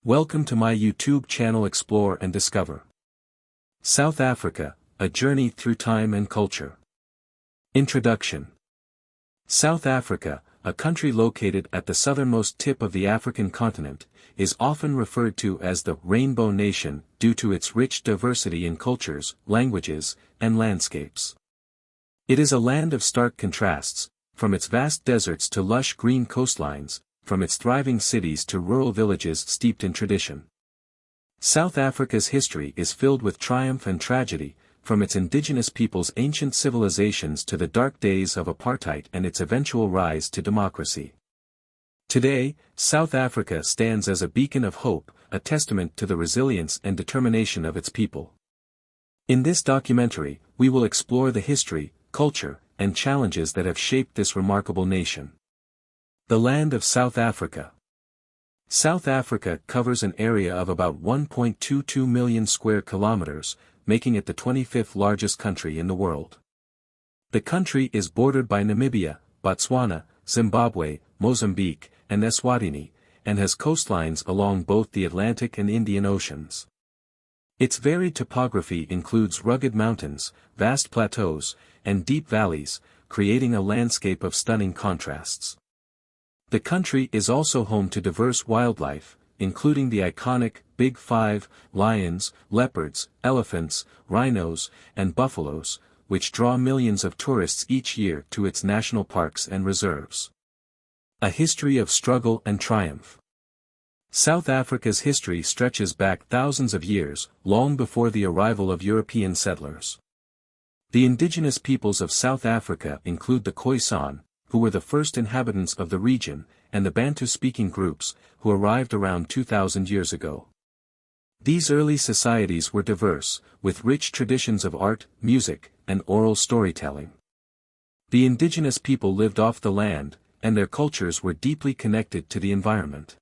Welcome to my YouTube channel Explore and Discover. South Africa, a journey through time and culture. Introduction. South Africa, a country located at the southernmost tip of the African continent, is often referred to as the Rainbow Nation due to its rich diversity in cultures, languages, and landscapes. It is a land of stark contrasts, from its vast deserts to lush green coastlines, from its thriving cities to rural villages steeped in tradition. South Africa's history is filled with triumph and tragedy, from its indigenous people's ancient civilizations to the dark days of apartheid and its eventual rise to democracy. Today, South Africa stands as a beacon of hope, a testament to the resilience and determination of its people. In this documentary, we will explore the history, culture, and challenges that have shaped this remarkable nation. The land of South Africa. South Africa covers an area of about 1.22 million square kilometers, making it the 25th largest country in the world. The country is bordered by Namibia, Botswana, Zimbabwe, Mozambique, and Eswatini, and has coastlines along both the Atlantic and Indian Oceans. Its varied topography includes rugged mountains, vast plateaus, and deep valleys, creating a landscape of stunning contrasts. The country is also home to diverse wildlife, including the iconic Big Five, lions, leopards, elephants, rhinos, and buffaloes, which draw millions of tourists each year to its national parks and reserves. A history of struggle and triumph. South Africa's history stretches back thousands of years, long before the arrival of European settlers. The indigenous peoples of South Africa include the Khoisan, who were the first inhabitants of the region, and the Bantu-speaking groups, who arrived around 2,000 years ago. These early societies were diverse, with rich traditions of art, music, and oral storytelling. The indigenous people lived off the land, and their cultures were deeply connected to the environment.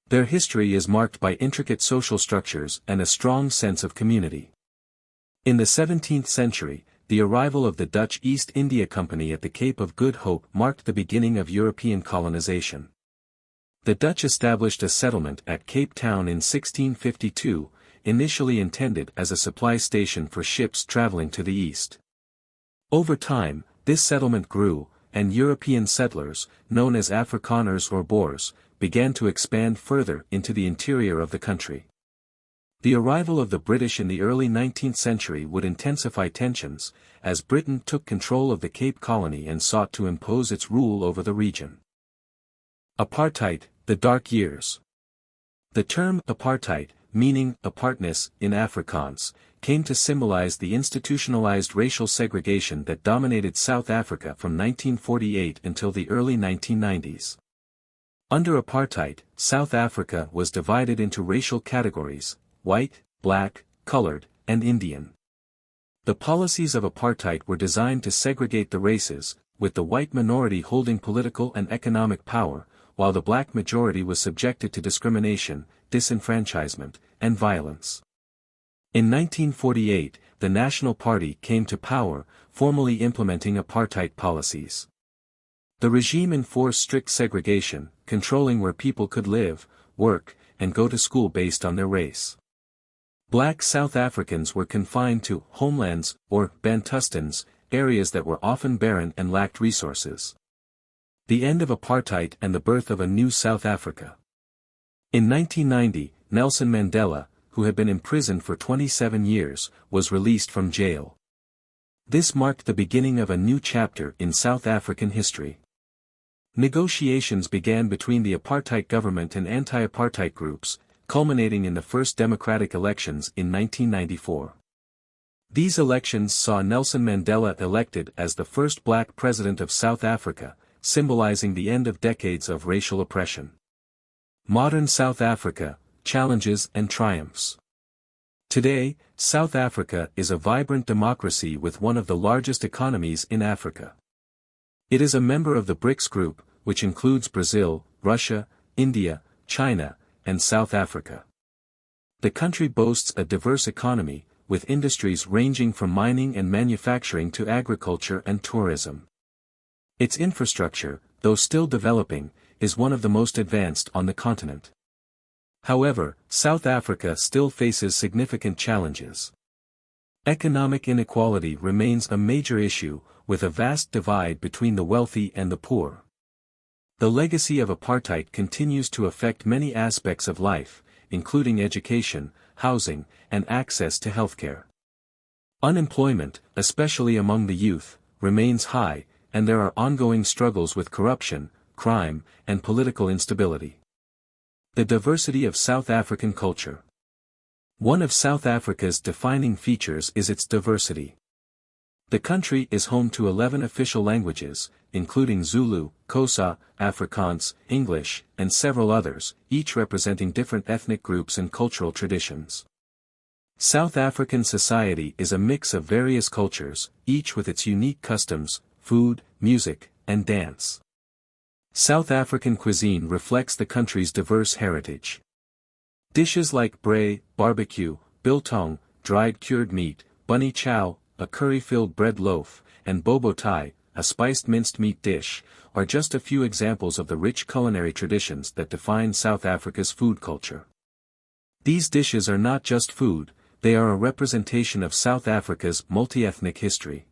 Their history is marked by intricate social structures and a strong sense of community. In the 17th century, the arrival of the Dutch East India Company at the Cape of Good Hope marked the beginning of European colonization. The Dutch established a settlement at Cape Town in 1652, initially intended as a supply station for ships traveling to the east. Over time, this settlement grew, and European settlers, known as Afrikaners or Boers, began to expand further into the interior of the country. The arrival of the British in the early 19th century would intensify tensions, as Britain took control of the Cape Colony and sought to impose its rule over the region. Apartheid, the Dark Years. The term apartheid, meaning apartness in Afrikaans, came to symbolize the institutionalized racial segregation that dominated South Africa from 1948 until the early 1990s. Under apartheid, South Africa was divided into racial categories: white, black, colored, and Indian. The policies of apartheid were designed to segregate the races, with the white minority holding political and economic power, while the black majority was subjected to discrimination, disenfranchisement, and violence. In 1948, the National Party came to power, formally implementing apartheid policies. The regime enforced strict segregation, controlling where people could live, work, and go to school based on their race. Black South Africans were confined to homelands, or Bantustans, areas that were often barren and lacked resources. The end of apartheid and the birth of a new South Africa. In 1990, Nelson Mandela, who had been imprisoned for 27 years, was released from jail. This marked the beginning of a new chapter in South African history. Negotiations began between the apartheid government and anti-apartheid groups, culminating in the first democratic elections in 1994. These elections saw Nelson Mandela elected as the first black president of South Africa, symbolizing the end of decades of racial oppression. Modern South Africa, challenges and triumphs. Today, South Africa is a vibrant democracy with one of the largest economies in Africa. It is a member of the BRICS group, which includes Brazil, Russia, India, China, and South Africa. The country boasts a diverse economy, with industries ranging from mining and manufacturing to agriculture and tourism. Its infrastructure, though still developing, is one of the most advanced on the continent. However, South Africa still faces significant challenges. Economic inequality remains a major issue, with a vast divide between the wealthy and the poor. The legacy of apartheid continues to affect many aspects of life, including education, housing, and access to healthcare. Unemployment, especially among the youth, remains high, and there are ongoing struggles with corruption, crime, and political instability. The diversity of South African culture. One of South Africa's defining features is its diversity. The country is home to 11 official languages, including Zulu, Xhosa, Afrikaans, English, and several others, each representing different ethnic groups and cultural traditions. South African society is a mix of various cultures, each with its unique customs, food, music, and dance. South African cuisine reflects the country's diverse heritage. Dishes like braai, barbecue, biltong, dried cured meat, bunny chow, a curry-filled bread loaf, and bobo thai, a spiced minced meat dish, are just a few examples of the rich culinary traditions that define South Africa's food culture. These dishes are not just food, they are a representation of South Africa's multi-ethnic history.